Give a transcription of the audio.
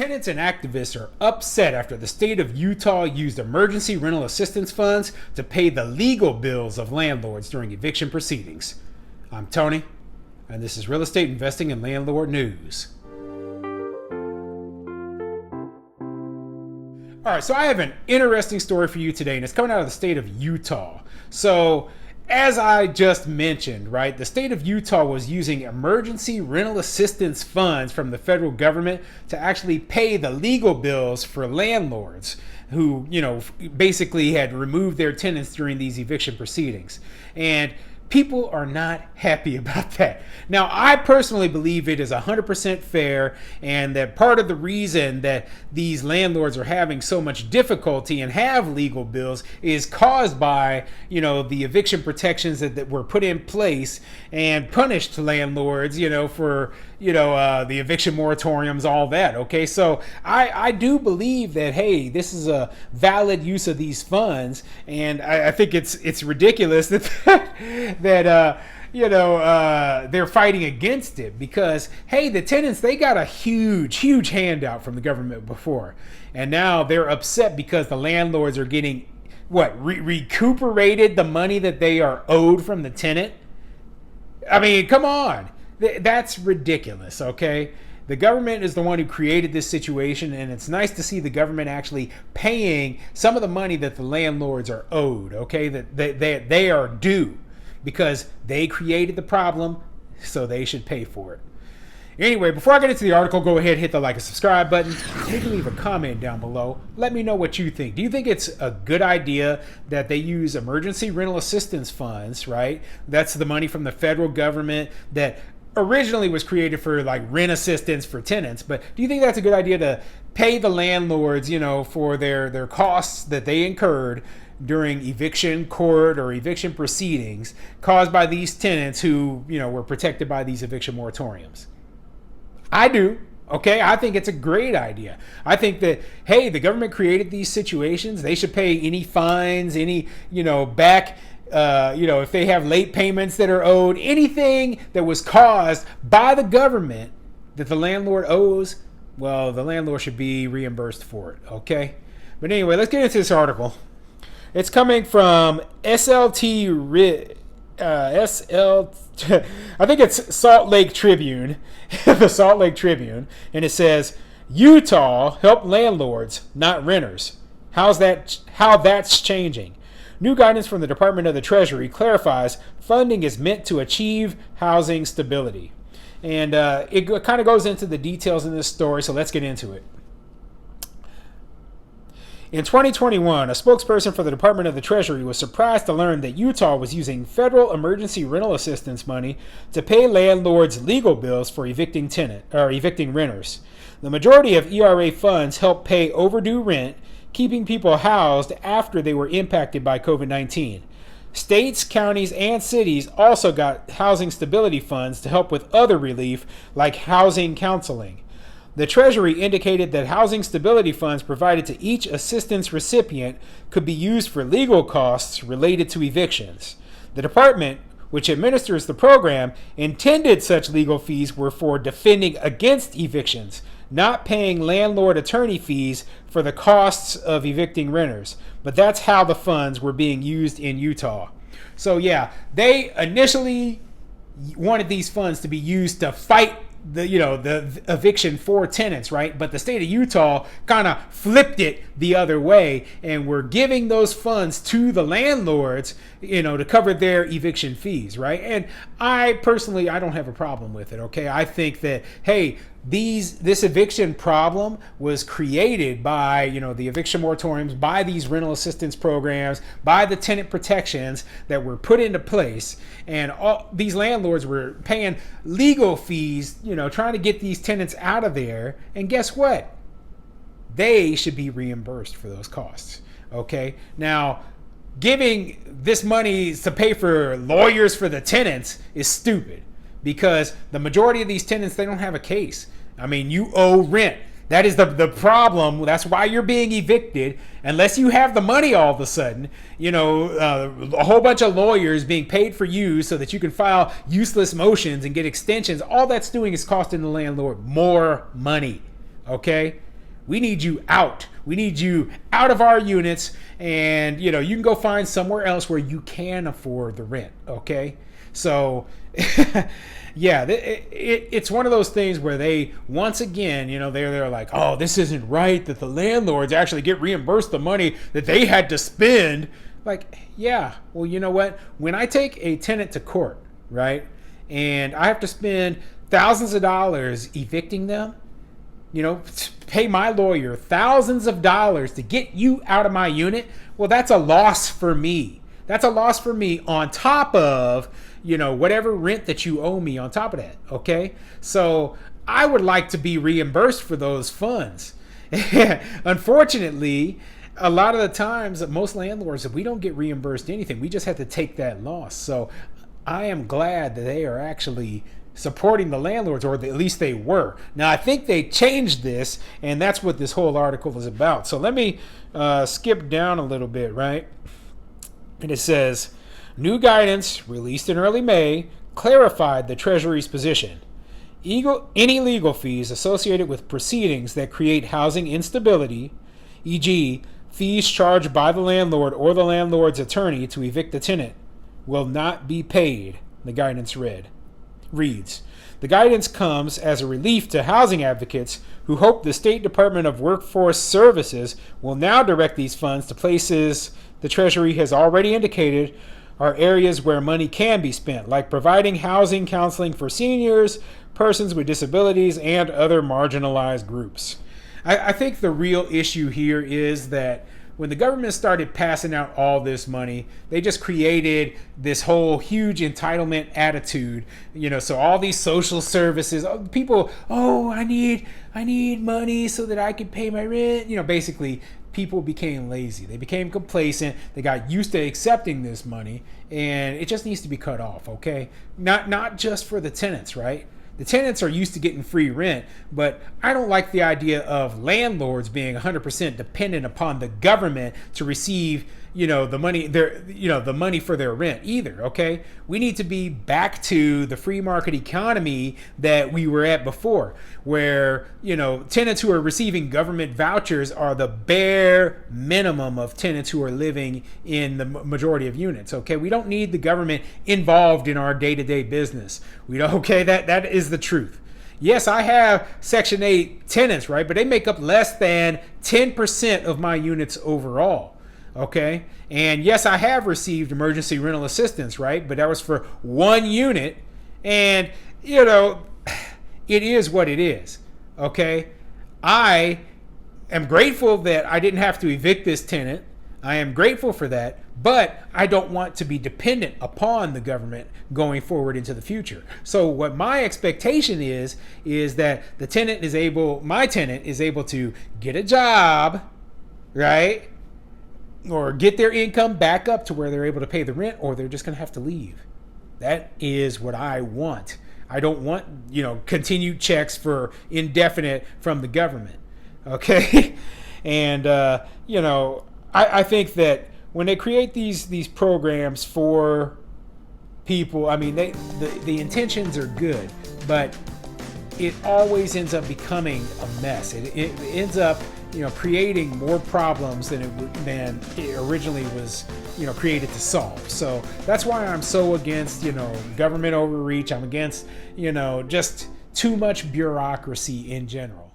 Tenants and activists are upset after the state of Utah used emergency rental assistance funds to pay the legal bills of landlords during eviction proceedings. I'm Tony, and this is Real Estate Investing and Landlord News. All right, so I have an interesting story for you today, and it's coming out of the state of Utah. So, as I just mentioned, right, the state of Utah was using emergency rental assistance funds from the federal government to actually pay the legal bills for landlords who, basically had removed their tenants during these eviction proceedings. And people are not happy about that. Now, I personally believe it is 100% fair, and that part of the reason that these landlords are having so much difficulty and have legal bills is caused by, the eviction protections that were put in place and punished landlords, for, the eviction moratoriums, all that. Okay, so I do believe that, hey, this is a valid use of these funds, and I think it's ridiculous that they're fighting against it because, hey, the tenants, they got a huge handout from the government before, and now they're upset because the landlords are getting recuperated the money that they are owed from the tenant. I mean, come on. That's ridiculous, okay? The government is the one who created this situation, and it's nice to see the government actually paying some of the money that the landlords are owed, okay? That they are due because they created the problem, so they should pay for it. Anyway, before I get into the article, go ahead and hit the like and subscribe button. Maybe leave a comment down below. Let me know what you think. Do you think it's a good idea that they use emergency rental assistance funds, right? That's the money from the federal government that originally was created for rent assistance for tenants. But do you think that's a good idea to pay the landlords, for their costs that they incurred during eviction court or eviction proceedings caused by these tenants who, were protected by these eviction moratoriums? I do. Okay, I think it's a great idea. I think that, hey, the government created these situations. They should pay any fines, any, back, if they have late payments that are owed, anything that was caused by the government that the landlord owes, well, the landlord should be reimbursed for it. Okay. But anyway, let's get into this article. It's coming from SLT. I think it's Salt Lake Tribune, the Salt Lake Tribune, and it says, Utah help landlords, not renters. How that's changing. New guidance from the Department of the Treasury clarifies funding is meant to achieve housing stability. And it kind of goes into the details in this story, so let's get into it. In 2021, a spokesperson for the Department of the Treasury was surprised to learn that Utah was using federal emergency rental assistance money to pay landlords legal bills for evicting renters. The majority of ERA funds help pay overdue rent, keeping people housed after they were impacted by COVID-19. States, counties, and cities also got housing stability funds to help with other relief like housing counseling. The Treasury indicated that housing stability funds provided to each assistance recipient could be used for legal costs related to evictions. The department, which administers the program, intended such legal fees were for defending against evictions, not paying landlord attorney fees for the costs of evicting renters. But that's how the funds were being used in Utah. So yeah, they initially wanted these funds to be used to fight the eviction for tenants, right? But the state of Utah kind of flipped it the other way, and we're giving those funds to the landlords, to cover their eviction fees, right? And I personally, I don't have a problem with it. Okay, I think that, hey, this eviction problem was created by the eviction moratoriums, by these rental assistance programs, by the tenant protections that were put into place, and all these landlords were paying legal fees, trying to get these tenants out of there. And guess what? They should be reimbursed for those costs. Okay, now giving this money to pay for lawyers for the tenants is stupid, because the majority of these tenants, they don't have a case. I mean, you owe rent. That is the problem. That's why you're being evicted. Unless you have the money all of a sudden, a whole bunch of lawyers being paid for you so that you can file useless motions and get extensions. All that's doing is costing the landlord more money. Okay? We need you out. We need you out of our units, and you can go find somewhere else where you can afford the rent. Okay, so yeah, it's one of those things where they once again, they're like, oh, this isn't right that the landlords actually get reimbursed the money that they had to spend. Like, yeah, well, you know what? When I take a tenant to court, right, and I have to spend thousands of dollars evicting them, pay my lawyer thousands of dollars to get you out of my unit, well, that's a loss for me. That's a loss for me on top of, whatever rent that you owe me on top of that, okay? So I would like to be reimbursed for those funds. Unfortunately, a lot of the times, most landlords, we don't get reimbursed anything. We just have to take that loss. So I am glad that they are actually supporting the landlords, or at least they were. Now, I think they changed this, and that's what this whole article is about. So let me skip down a little bit, right? And it says, new guidance released in early May clarified the Treasury's position. Any legal fees associated with proceedings that create housing instability, e.g., fees charged by the landlord or the landlord's attorney to evict the tenant, will not be paid, the guidance reads. The guidance comes as a relief to housing advocates who hope the State Department of Workforce Services will now direct these funds to places the Treasury has already indicated are areas where money can be spent, like providing housing counseling for seniors, persons with disabilities, and other marginalized groups. I think the real issue here is that when the government started passing out all this money, they just created this whole huge entitlement attitude. So all these social services, people, I need money so that I can pay my rent. Basically, people became lazy. They became complacent. They got used to accepting this money, and it just needs to be cut off, okay? Not just for the tenants, right? The tenants are used to getting free rent, but I don't like the idea of landlords being 100% dependent upon the government to receive, the money, the money for their rent either. Okay, we need to be back to the free market economy that we were at before, where tenants who are receiving government vouchers are the bare minimum of tenants who are living in the majority of units. Okay, we don't need the government involved in our day-to-day business. That is the truth. Yes, I have Section 8 tenants, right? But they make up less than 10% of my units overall. Okay. And yes, I have received emergency rental assistance, right? But that was for one unit. And, it is what it is. Okay. I am grateful that I didn't have to evict this tenant. I am grateful for that. But I don't want to be dependent upon the government going forward into the future. So what my expectation is that my tenant is able to get a job, right? Or get their income back up to where they're able to pay the rent, or they're just going to have to leave. That is what I want. I don't want, continued checks for indefinite from the government. Okay? And, I think that when they create these programs for people, I mean, the intentions are good, but it always ends up becoming a mess. It ends up creating more problems than it originally was created to solve. So that's why I'm so against government overreach. I'm against just too much bureaucracy in general.